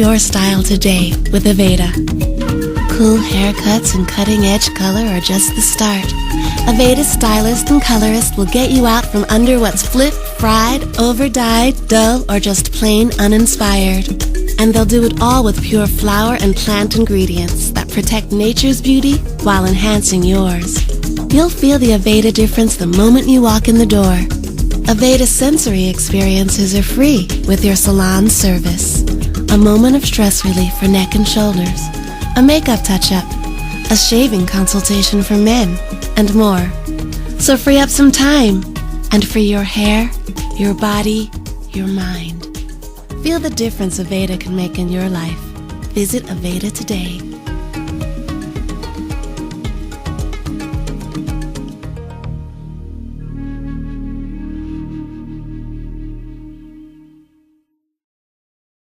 your style today with Aveda. Cool haircuts and cutting-edge color are just the start. Aveda's stylist and colorist will get you out from under what's flipped, fried, over-dyed, dull, or just plain uninspired. And they'll do it all with pure flower and plant ingredients that protect nature's beauty while enhancing yours. You'll feel the Aveda difference the moment you walk in the door. Aveda sensory experiences are free with your salon service. A moment of stress relief for neck and shoulders, a makeup touch-up, a shaving consultation for men, and more. So free up some time and free your hair, your body, your mind. Feel the difference Aveda can make in your life. Visit Aveda today.